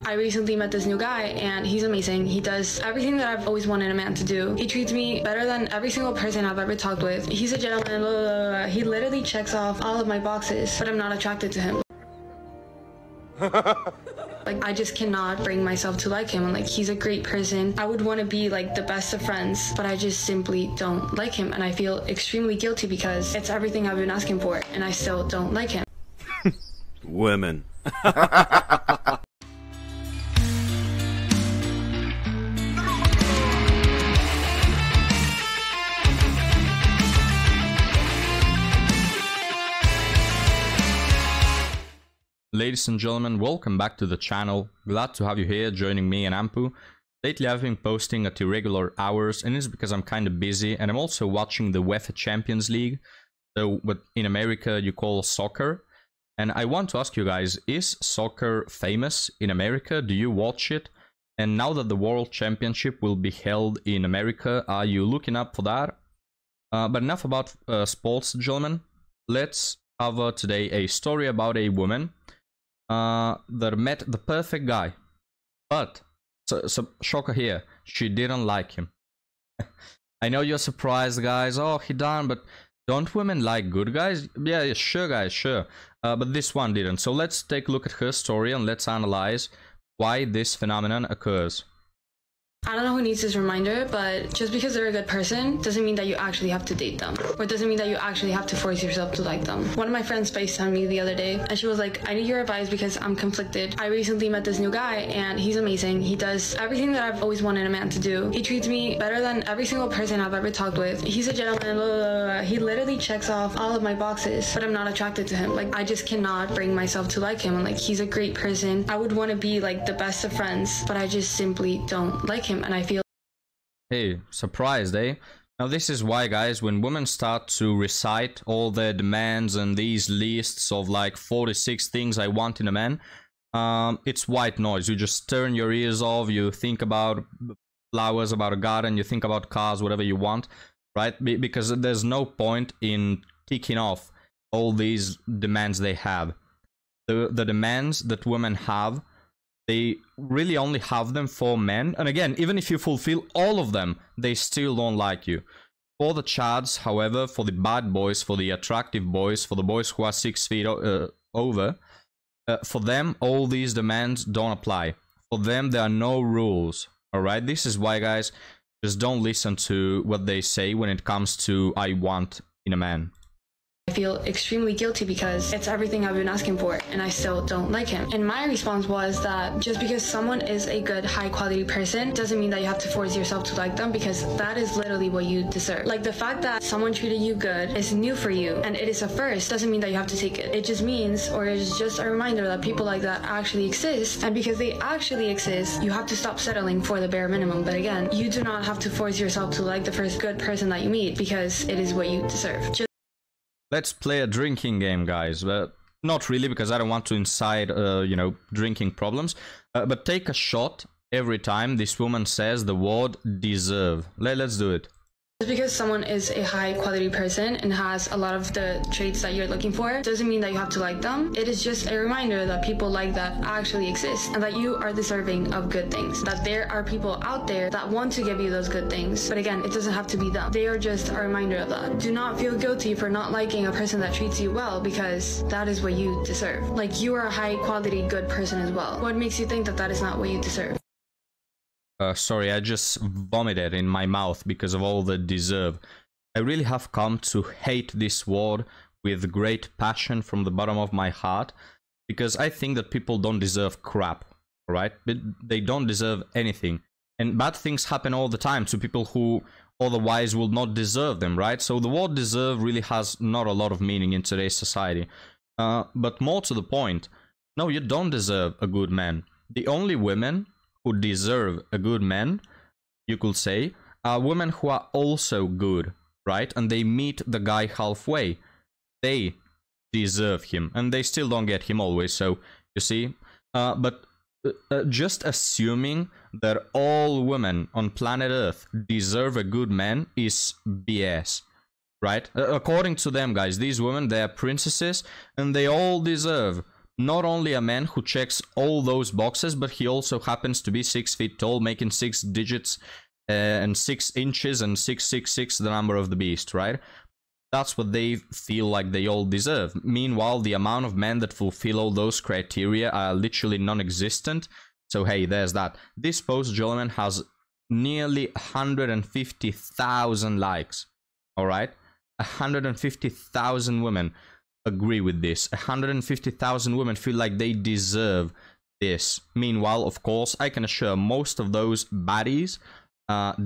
I recently met this new guy and he's amazing. He does everything that I've always wanted a man to do. He treats me better than every single person I've ever talked with. He's a gentleman, blah, blah, blah. He literally checks off all of my boxes, but I'm not attracted to him. Like, I just cannot bring myself to like him. And like, he's a great person. I would want to be like the best of friends, but I just simply don't like him. And I feel extremely guilty because it's everything I've been asking for and I still don't like him. Women. Ladies and gentlemen, welcome back to the channel. Glad to have you here joining me and Ampu. Lately I've been posting at irregular hours, and it's because I'm kind of busy, and I'm also watching the UEFA Champions League, so what in America you call soccer. And I want to ask you guys, is soccer famous in America? Do you watch it? And now that the World Championship will be held in America, are you looking up for that? But enough about sports, gentlemen. Let's cover today a story about a woman that met the perfect guy, but so shocker here, she didn't like him. I know you're surprised, guys. Oh, he done, but don't women like good guys? Yeah, sure, guys, sure. But this one didn't. So let's take a look at her story and let's analyze why this phenomenon occurs. I don't know who needs this reminder, but just because they're a good person doesn't mean that you actually have to date them, or doesn't mean that you actually have to force yourself to like them. One of my friends FaceTimed me the other day and she was like, I need your advice because I'm conflicted. I recently met this new guy and he's amazing. He does everything that I've always wanted a man to do. He treats me better than every single person I've ever talked with. He's a gentleman, blah, blah, blah. He literally checks off all of my boxes, but I'm not attracted to him. Like, I just cannot bring myself to like him. And like, he's a great person. I would want to be like the best of friends, but I just simply don't like him. And I feel Hey, surprised, eh? Now this is why, guys, when women start to recite all their demands and these lists of like 46 things I want in a man, it's white noise. You just turn your ears off, you think about flowers, about a garden, you think about cars, whatever you want, right? Because there's no point in ticking off all these demands they have. The demands that women have, they really only have them for men. And again, even if you fulfill all of them, they still don't like you. For the chads, however, for the bad boys, for the attractive boys, for the boys who are 6 feet over, for them, all these demands don't apply. For them, there are no rules. Alright, this is why, guys, just don't listen to what they say when it comes to I want in a man. I feel extremely guilty because it's everything I've been asking for and I still don't like him. And my response was that just because someone is a good, high quality person doesn't mean that you have to force yourself to like them, because that is literally what you deserve. Like, the fact that someone treated you good is new for you and it is a first doesn't mean that you have to take it. It just means, or it's just a reminder that people like that actually exist, and because they actually exist, you have to stop settling for the bare minimum. But again, you do not have to force yourself to like the first good person that you meet, because it is what you deserve. Let's play a drinking game, guys. But not really, because I don't want to incite, you know, drinking problems. But take a shot every time this woman says the word deserve. Let's do it. Just because someone is a high quality person and has a lot of the traits that you're looking for doesn't mean that you have to like them. It is just a reminder that people like that actually exist and that you are deserving of good things. That there are people out there that want to give you those good things. But again, it doesn't have to be them. They are just a reminder of that. Do not feel guilty for not liking a person that treats you well, because that is what you deserve. Like, you are a high quality good person as well. What makes you think that that is not what you deserve? Sorry, I just vomited in my mouth because of all the deserve. I really have come to hate this word with great passion from the bottom of my heart, because I think that people don't deserve crap, right? They don't deserve anything. And bad things happen all the time to people who otherwise would not deserve them, right? So the word deserve really has not a lot of meaning in today's society. But more to the point, no, you don't deserve a good man. The only women who deserve a good man, you could say, are women who are also good, right? And they meet the guy halfway. They deserve him, and they still don't get him always, so you see. But just assuming that all women on planet Earth deserve a good man is BS, right? According to them, guys, these women, they are princesses, and they all deserve not only a man who checks all those boxes, but he also happens to be 6 feet tall, making 6 digits and 6 inches and 666, the number of the beast, right? That's what they feel like they all deserve. Meanwhile, the amount of men that fulfill all those criteria are literally non-existent. So hey, there's that. This post, gentlemen, has nearly 150,000 likes. All right, 150,000 women agree with this. 150,000 women feel like they deserve this. Meanwhile, of course, I can assure most of those baddies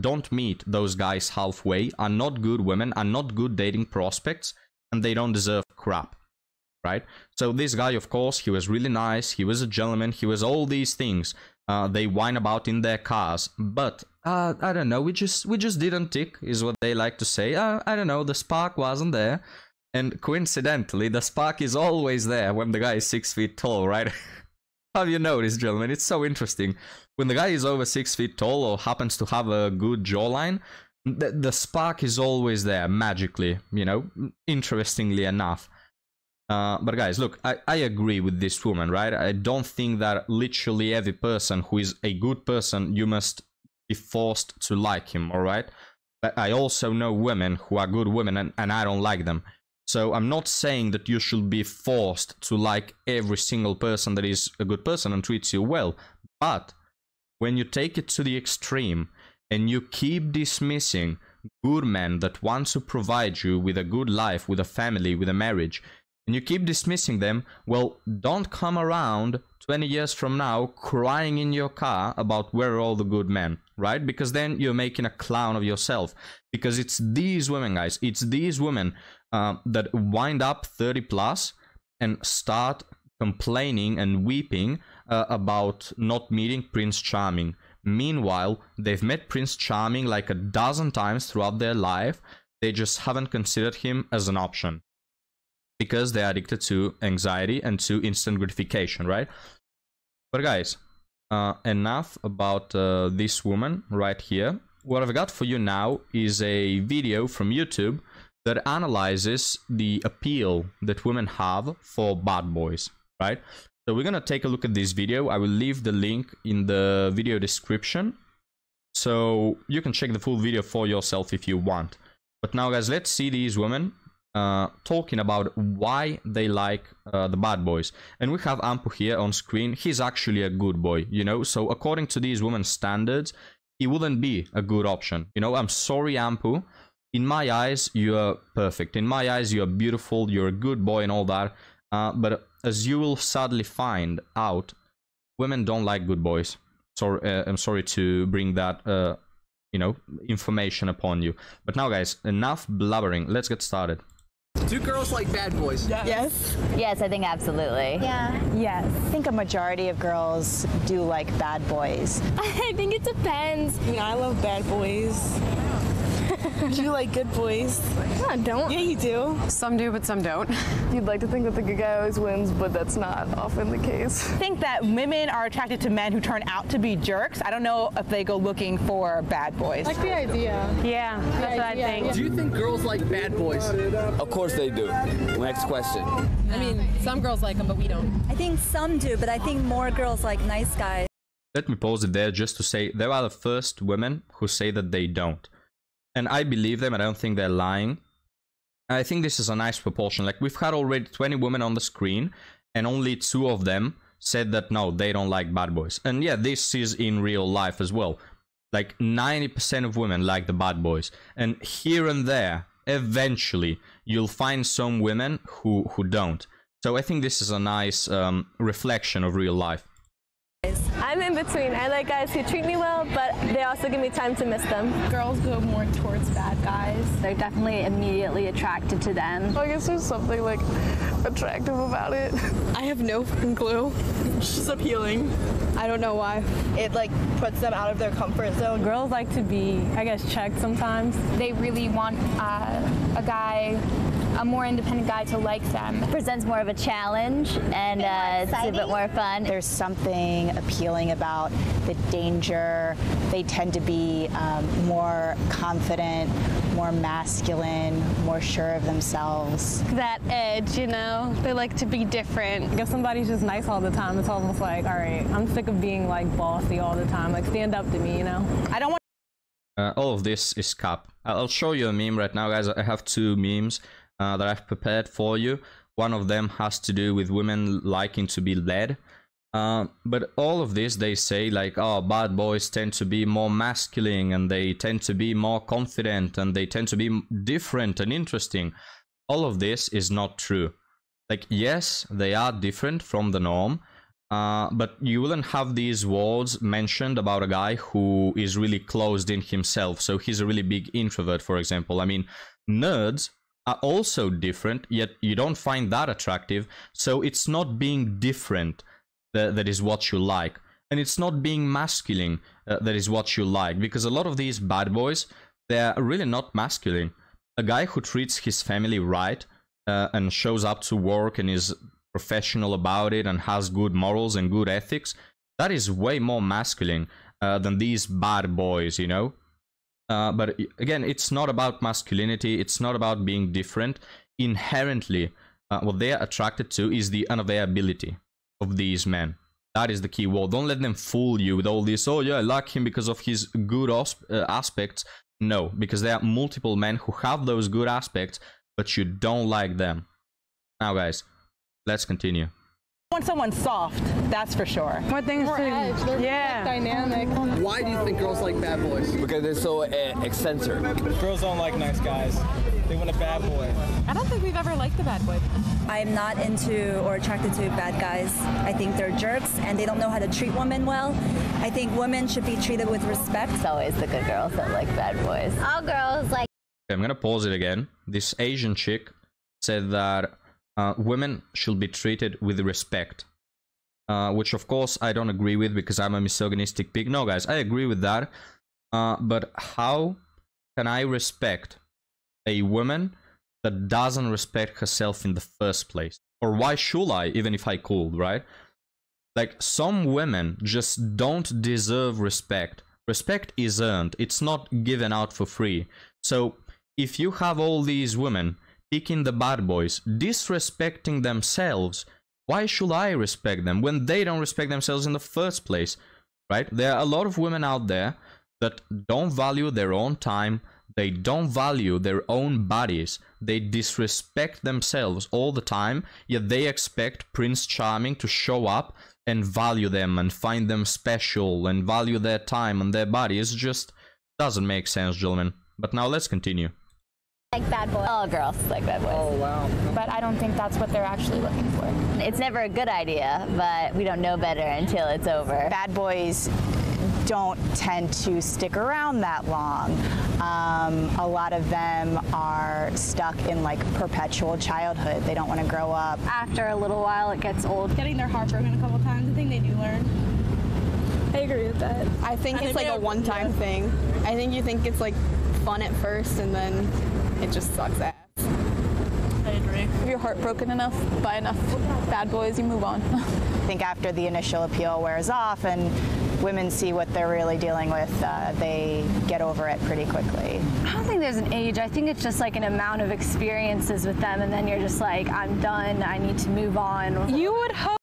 don't meet those guys halfway, are not good women, are not good dating prospects, and they don't deserve crap, right? So this guy, of course, he was really nice, he was a gentleman, he was all these things they whine about in their cars, but I don't know, we just didn't tick, is what they like to say. I don't know, the spark wasn't there. And coincidentally, the spark is always there when the guy is 6 feet tall, right? Have you noticed, gentlemen? It's so interesting. When the guy is over 6 feet tall or happens to have a good jawline, the spark is always there, magically, you know, interestingly enough. But guys, look, I agree with this woman, right? I don't think that literally every person who is a good person, you must be forced to like him, all right? But I also know women who are good women and I don't like them. So I'm not saying that you should be forced to like every single person that is a good person and treats you well. But when you take it to the extreme and you keep dismissing good men that want to provide you with a good life, with a family, with a marriage, and you keep dismissing them, well, don't come around 20 years from now crying in your car about where are all the good men, right? Because then you're making a clown of yourself. Because it's these women, guys, it's these women that wind up 30 plus and start complaining and weeping about not meeting Prince Charming. Meanwhile, they've met Prince Charming like a dozen times throughout their life. They just haven't considered him as an option because they're addicted to anxiety and to instant gratification, right? But guys, enough about this woman right here. What I've got for you now is a video from YouTube that analyzes the appeal that women have for bad boys, right? So we're gonna take a look at this video. I will leave the link in the video description, so you can check the full video for yourself if you want. But now, guys, let's see these women talking about why they like the bad boys. And we have Ampu here on screen. He's actually a good boy, you know? So according to these women's standards, he wouldn't be a good option. You know, I'm sorry, Ampu. In my eyes, you're perfect. In my eyes, you're beautiful, you're a good boy and all that. But as you will sadly find out, women don't like good boys. So I'm sorry to bring that, you know, information upon you. But now, guys, enough blabbering. Let's get started. Do girls like bad boys? Yes. Yes, I think absolutely. Yeah. Yes. I think a majority of girls do like bad boys. I think it depends. I mean, I love bad boys. Do you like good boys? No, I don't. Yeah, you do. Some do, but some don't. You'd like to think that the good guy always wins, but that's not often the case. I think that women are attracted to men who turn out to be jerks. I don't know if they go looking for bad boys. I like the idea. Yeah, that's what I think. Do you think girls like bad boys? Of course they do. Next question. I mean, some girls like them, but we don't. I think some do, but I think more girls like nice guys. Let me pause it there just to say there are the first women who say that they don't. And I believe them, and I don't think they're lying. I think this is a nice proportion. Like, we've had already 20 women on the screen, and only 2 of them said that no, they don't like bad boys. And yeah, this is in real life as well. Like, 90% of women like the bad boys. And here and there, eventually, you'll find some women who don't. So I think this is a nice reflection of real life. I'm in between. I like guys who treat me well, but they also give me time to miss them. Girls go more towards bad guys. They're definitely immediately attracted to them. I guess there's something like attractive about it. I have no fucking clue. It's just appealing. I don't know why. It like puts them out of their comfort zone. Girls like to be, I guess, checked sometimes. They really want a guy a more independent guy to like them. Presents more of a challenge, and it's a bit more fun. There's something appealing about the danger. They tend to be more confident, more masculine, more sure of themselves. That edge, you know, they like to be different. If somebody's just nice all the time, it's almost like, all right, I'm sick of being like bossy all the time. Like, stand up to me, you know? I don't want. All of this is cap. I'll show you a meme right now, guys. I have two memes that I've prepared for you. One of them has to do with women liking to be led. But all of this, they say like, oh, bad boys tend to be more masculine, and they tend to be more confident, and they tend to be different and interesting. All of this is not true. Like, yes, they are different from the norm, but you wouldn't have these words mentioned about a guy who is really closed in himself. So he's a really big introvert, for example. I mean, nerds are also different, yet you don't find that attractive. So it's not being different that is what you like, and it's not being masculine that is what you like, because a lot of these bad boys, they're really not masculine. A guy who treats his family right and shows up to work and is professional about it and has good morals and good ethics, that is way more masculine than these bad boys, you know. But again, it's not about masculinity, it's not about being different. Inherently, what they are attracted to is the unavailability of these men. That is the key word. Don't let them fool you with all this, oh yeah, I like him because of his good aspects. No, because there are multiple men who have those good aspects, but you don't like them. Now guys, let's continue. I want someone soft, that's for sure. More things More to, edge, they're yeah. dynamic. Why do you think girls like bad boys? Because they're so eccentric. Girls don't like nice guys. They want a bad boy. I don't think we've ever liked a bad boy. I'm not into or attracted to bad guys. I think they're jerks and they don't know how to treat women well. I think women should be treated with respect. It's always the good girls that like bad boys. All girls like. Okay, I'm gonna pause it again. This Asian chick said that women should be treated with respect. Which of course I don't agree with because I'm a misogynistic pig. No guys, I agree with that. But how can I respect a woman that doesn't respect herself in the first place? Or why should I, even if I could, right? Like, some women just don't deserve respect. Respect is earned, it's not given out for free. So if you have all these women picking the bad boys, disrespecting themselves, why should I respect them when they don't respect themselves in the first place, right? There are a lot of women out there that don't value their own time, they don't value their own bodies, they disrespect themselves all the time, yet they expect Prince Charming to show up and value them and find them special and value their time and their bodies. It just doesn't make sense, gentlemen. But now let's continue. Like bad boys. All girls like bad boys. Oh, wow. But I don't think that's what they're actually looking for. It's never a good idea, but we don't know better until it's over. Bad boys don't tend to stick around that long. A lot of them are stuck in like perpetual childhood. They don't want to grow up. After a little while, it gets old. Getting their heart broken a couple times, I think they do learn. I agree with that. I think it's like a one-time thing. I think you think it's like fun at first and then it just sucks ass. I agree. If you're heartbroken enough by enough bad boys, you move on. I think after the initial appeal wears off and women see what they're really dealing with, they get over it pretty quickly. I don't think there's an age. I think it's just like an amount of experiences with them, and then you're just like, I'm done. I need to move on. You would hope.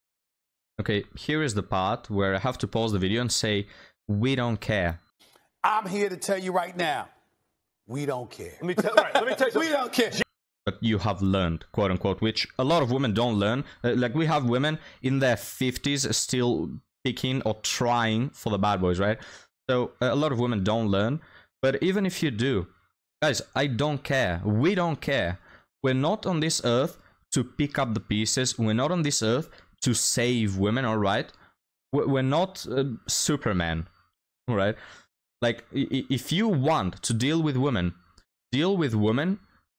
Okay, here is the part where I have to pause the video and say, we don't care. I'm here to tell you right now, we don't care. Let me tell you, we don't care. But you have learned, quote unquote, which a lot of women don't learn. Like, we have women in their 50s still picking or trying for the bad boys, right? So a lot of women don't learn. But even if you do, guys, I don't care. We don't care. We're not on this earth to pick up the pieces. We're not on this earth to save women, all right? We're not Superman, all right? Like, if you want to deal with women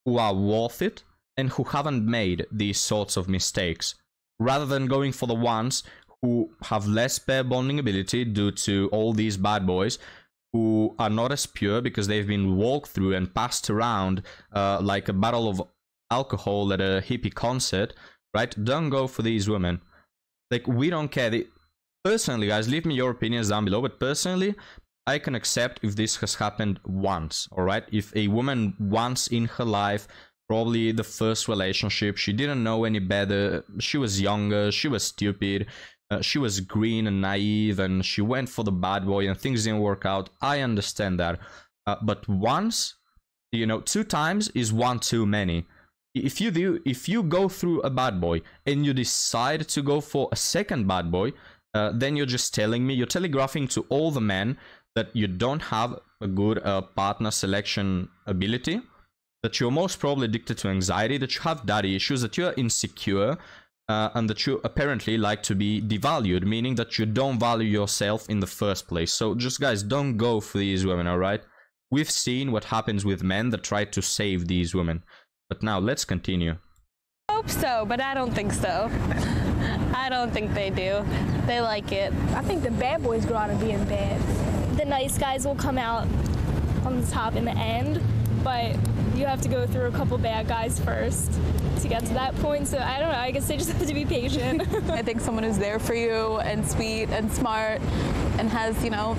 who are worth it and who haven't made these sorts of mistakes, rather than going for the ones who have less pair bonding ability due to all these bad boys who are not as pure because they've been walked through and passed around like a barrel of alcohol at a hippie concert, right? Don't go for these women. Like, we don't care. Personally, guys, leave me your opinions down below, but personally, I can accept if this has happened once, all right? If a woman once in her life, probably the first relationship, she didn't know any better, she was younger, she was stupid, she was green and naive, and she went for the bad boy and things didn't work out, I understand that. But once, you know, 2 times is one too many. If you go through a bad boy and you decide to go for a second bad boy, then you're just telling me, you're telegraphing to all the men that you don't have a good partner selection ability, that you're most probably addicted to anxiety, that you have daddy issues, that you're insecure, and that you apparently like to be devalued, meaning that you don't value yourself in the first place. So just, guys, don't go for these women, all right? We've seen what happens with men that try to save these women. But now, let's continue. I hope so, but I don't think so. I don't think they do. They like it. I think the bad boys grow out of being bad. The nice guys will come out on the top in the end, but you have to go through a couple bad guys first to get to that point. So I don't know, I guess they just have to be patient. I think someone who's there for you and sweet and smart and has, you know,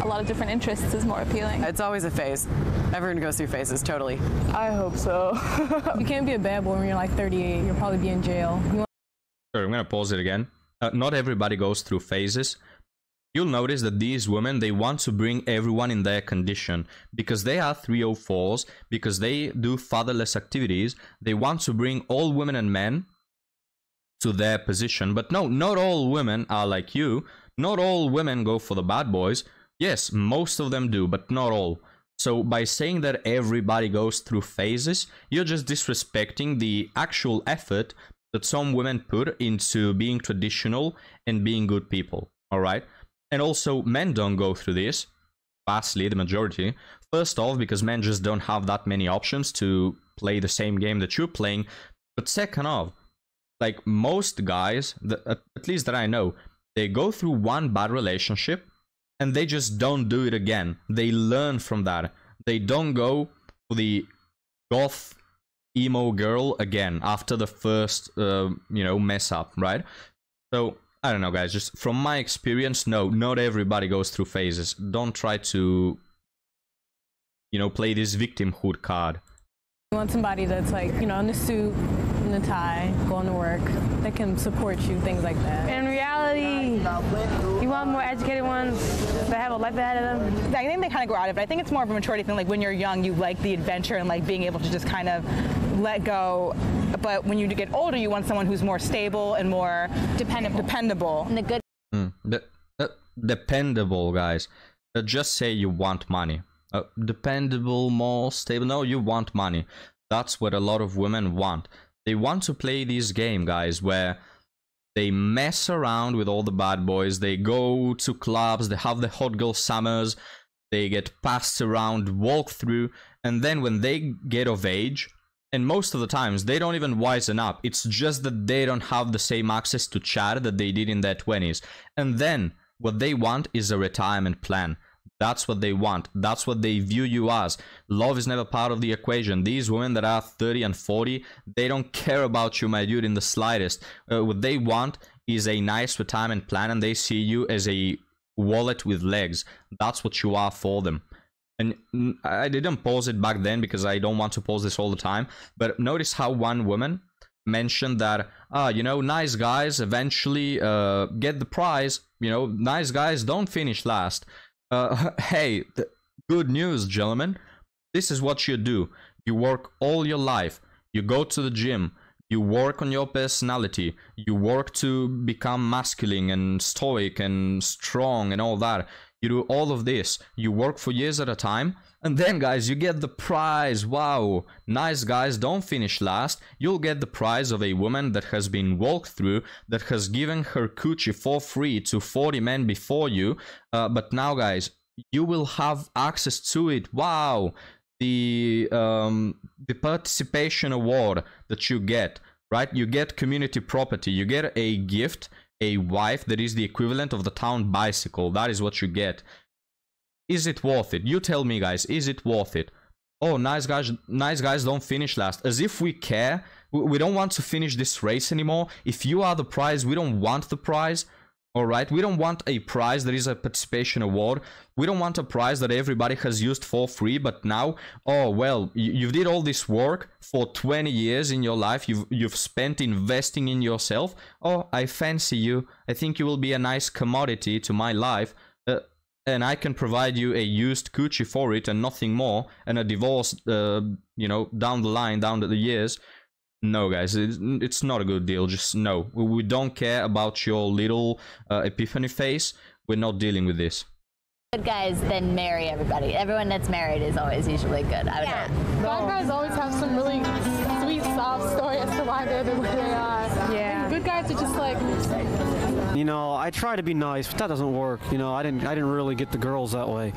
a lot of different interests is more appealing. It's always a phase. Everyone goes through phases, totally. I hope so. You can't be a bad boy when you're like 38. You'll probably be in jail. Sorry, I'm gonna pause it again. Not everybody goes through phases. You'll notice that these women, they want to bring everyone in their condition. Because they are 304s, because they do fatherless activities, they want to bring all women and men to their position. But no, not all women are like you. Not all women go for the bad boys. Yes, most of them do, but not all. So by saying that everybody goes through phases, you're just disrespecting the actual effort that some women put into being traditional and being good people, all right? And also, men don't go through this, vastly, the majority. First off, because men just don't have that many options to play the same game that you're playing. But second off, like most guys, at least that I know, they go through one bad relationship and they just don't do it again. They learn from that. They don't go for the goth emo girl again after the first, you know, mess up, right? So, I don't know, guys, just from my experience, no, not everybody goes through phases. Don't try to, you know, play this victimhood card. You want somebody that's like, you know, in the suit, in the tie, going to work, that can support you, things like that. In reality, you want more educated ones that have a life ahead of them? I think they kind of grow out of it. I think it's more of a maturity thing. Like when you're young, you like the adventure and like being able to just kind of let go. But when you get older, you want someone who's more stable and more dependable. And the good. Dependable, guys. Just say you want money. Dependable, more stable. No, you want money. That's what a lot of women want. They want to play this game, guys, where they mess around with all the bad boys. They go to clubs. They have the hot girl summers. They get passed around, walk through, and then when they get of age, and most of the times they don't even wisen up. It's just that they don't have the same access to chat that they did in their 20s. And then what they want is a retirement plan. That's what they want. That's what they view you as. Love is never part of the equation. These women that are 30 and 40, they don't care about you, my dude, in the slightest. What they want is a nice retirement plan, and they see you as a wallet with legs. That's what you are for them. And I didn't pause it back then because I don't want to pause this all the time. But notice how one woman mentioned that, you know, nice guys eventually get the prize. You know, nice guys don't finish last. Hey, good news, gentlemen. This is what you do. You work all your life. You go to the gym. You work on your personality. You work to become masculine and stoic and strong and all that. You do all of this. You work for years at a time. And then, guys, you get the prize. Wow. Nice guys don't finish last. You'll get the prize of a woman that has been walked through, that has given her coochie for free to 40 men before you. But now, guys, you will have access to it. Wow. The participation award that you get, right? You get community property. You get a gift, a wife that is the equivalent of the town bicycle. That is what you get. Is it worth it? You tell me, guys, is it worth it? oh, nice guys don't finish last. As if we care. We don't want to finish this race anymore. If you are the prize, we don't want the prize. Alright, we don't want a prize that is a participation award. We don't want a prize that everybody has used for free, but now, oh well, you did all this work for 20 years in your life. You've spent investing in yourself. Oh, I fancy you. I think you will be a nice commodity to my life. And I can provide you a used coochie for it and nothing more. And a divorce, you know, down the line, down the years. No, guys, it's not a good deal. Just no. We don't care about your little epiphany face. We're not dealing with this. Good guys then marry everybody. Everyone that's married is always usually good. I would hope. Bad guys always have some really sweet, soft story as to why they're the way they are. Yeah. And good guys are just like... You know, I try to be nice, but that doesn't work. You know, I didn't really get the girls that way.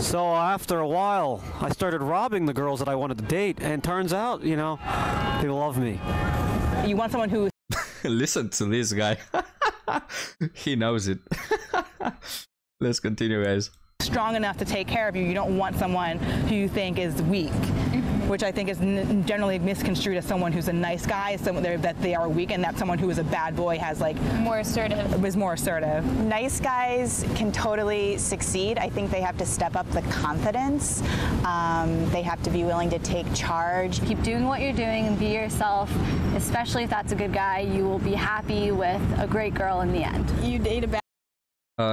So after a while, I started robbing the girls that I wanted to date, and turns out, you know, they love me. You want someone who... Listen to this guy. He knows it. Let's continue, guys. Strong enough to take care of you. You don't want someone who you think is weak, which I think is generally misconstrued as someone who's a nice guy, someone that they are weak, and that someone who is a bad boy has like more assertive. Was more assertive. Nice guys can totally succeed. I think they have to step up the confidence. They have to be willing to take charge. Keep doing what you're doing and be yourself, especially if that's a good guy. You will be happy with a great girl in the end. You date a bad...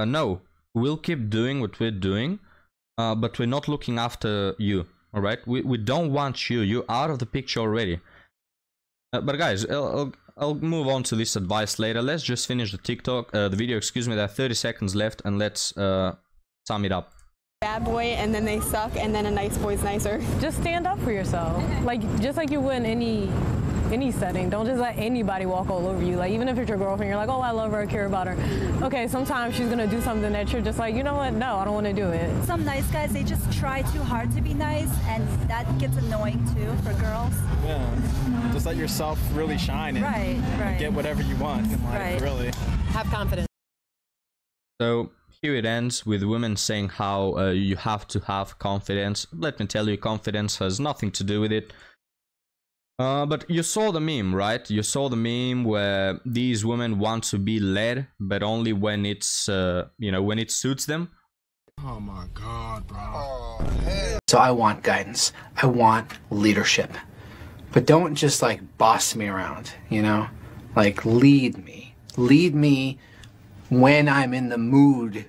No. We'll keep doing what we're doing, but we're not looking after you, alright? We don't want you. You're out of the picture already. But guys, I'll move on to this advice later. Let's just finish the video, excuse me. There are 30 seconds left, and let's sum it up. Bad boy, and then they suck, and then a nice boy's nicer. Just stand up for yourself. Just like you would in any setting. Don't just let anybody walk all over you. Like, even if it's your girlfriend, you're like, oh, I love her, I care about her. Okay, sometimes she's gonna do something that you're just like, you know what, no, I don't want to do it. Some nice guys, they just try too hard to be nice, and that gets annoying too for girls. Yeah, just let yourself really shine and right. get whatever you want in life, really. Have confidence. So here it ends with women saying how you have to have confidence. Let me tell you, confidence has nothing to do with it. But you saw the meme, right? You saw the meme where these women want to be led, but only when it's, you know, when it suits them. Oh my God, bro. Oh, hell. So I want guidance. I want leadership. But don't just like boss me around, you know? Like lead me. Lead me when I'm in the mood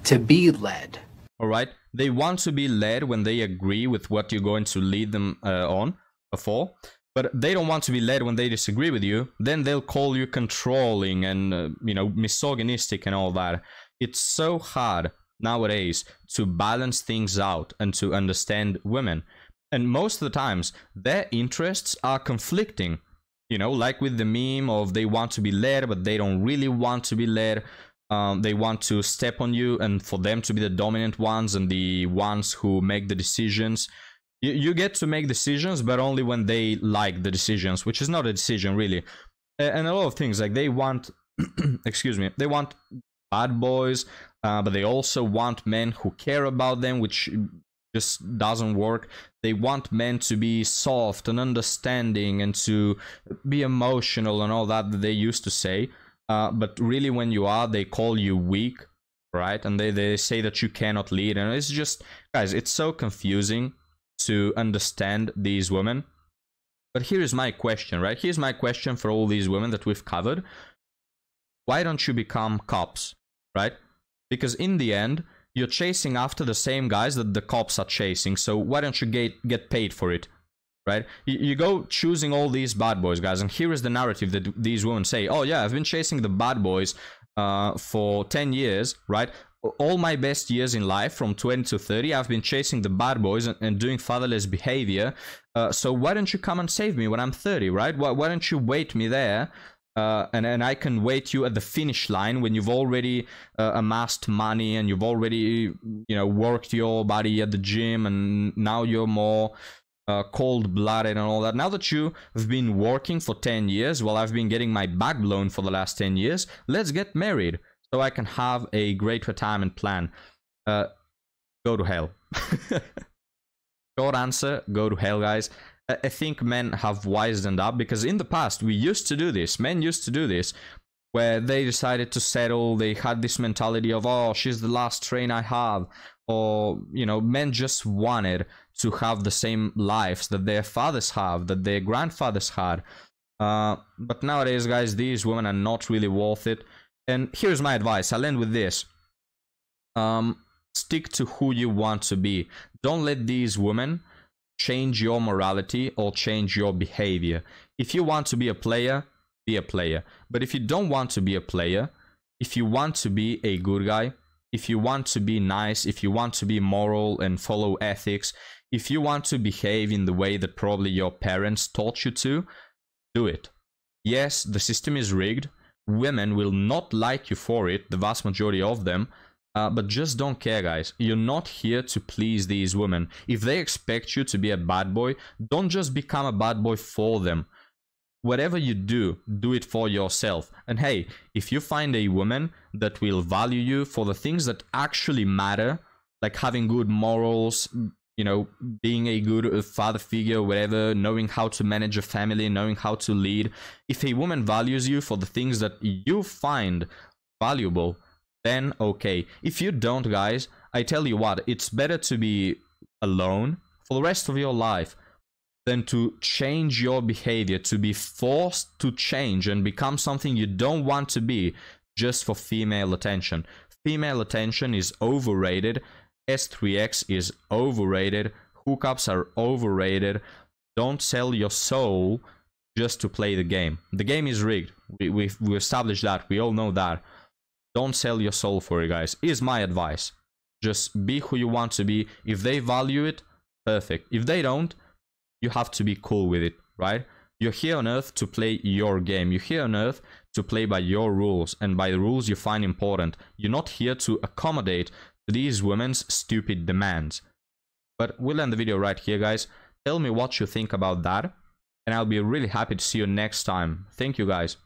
to be led. All right? They want to be led when they agree with what you're going to lead them on. For, but they don't want to be led when they disagree with you. Then they'll call you controlling and you know, misogynistic and all that. It's so hard nowadays to balance things out and to understand women, and most of the times their interests are conflicting, you know, like with the meme of they want to be led but they don't really want to be led. They want to step on you and for them to be the dominant ones and the ones who make the decisions. You get to make decisions, but only when they like the decisions, which is not a decision, really. And a lot of things, like they want, excuse me, they want bad boys, but they also want men who care about them, which just doesn't work. They want men to be soft and understanding and to be emotional and all that they used to say. But really, when you are, they call you weak, right? And they say that you cannot lead. And it's just, guys, it's so confusing to understand these women. But here is my question, right? Here's my question for all these women that we've covered. Why don't you become cops, right? Because in the end, you're chasing after the same guys that the cops are chasing. So why don't you get paid for it, right? You go choosing all these bad boys, guys. And here is the narrative that these women say. Oh yeah, I've been chasing the bad boys for 10 years, right? All my best years in life, from 20 to 30, I've been chasing the bad boys and doing fatherless behavior. So why don't you come and save me when I'm 30, right? Why don't you wait me there? And I can wait you at the finish line when you've already amassed money and you've already, you know, worked your body at the gym, and now you're more cold-blooded and all that. Now that you have been working for 10 years while I've been getting my back blown for the last 10 years, let's get married. So I can have a great retirement plan. Go to hell. Short answer, go to hell, guys. I think men have wisened up, because in the past we used to do this. Men used to do this, where they decided to settle. They had this mentality of, oh, she's the last train I have. Or, you know, men just wanted to have the same lives that their fathers have, that their grandfathers had. But nowadays, guys, these women are not really worth it. And here's my advice. I'll end with this. Stick to who you want to be. Don't let these women change your morality or change your behavior. If you want to be a player, be a player. But if you don't want to be a player, if you want to be a good guy, if you want to be nice, if you want to be moral and follow ethics, if you want to behave in the way that probably your parents taught you to, do it. Yes, the system is rigged. Women will not like you for it, the vast majority of them. But just don't care, guys. You're not here to please these women. If they expect you to be a bad boy, don't just become a bad boy for them. Whatever you do, do it for yourself. And hey, if you find a woman that will value you for the things that actually matter, like having good morals, you know, being a good father figure, whatever, knowing how to manage a family, knowing how to lead. If a woman values you for the things that you find valuable, then okay. If you don't, guys, I tell you what, it's better to be alone for the rest of your life than to change your behavior, to be forced to change and become something you don't want to be just for female attention. Female attention is overrated. S3X is overrated. Hookups are overrated. Don't sell your soul just to play the game. The game is rigged. We established that. We all know that. Don't sell your soul for it, guys. Is my advice. Just be who you want to be. If they value it, perfect. If they don't, you have to be cool with it, right? You're here on Earth to play your game. You're here on Earth to play by your rules and by the rules you find important. You're not here to accommodate these women's stupid demands. But we'll end the video right here, guys. Tell me what you think about that, and I'll be really happy to see you next time. Thank you, guys.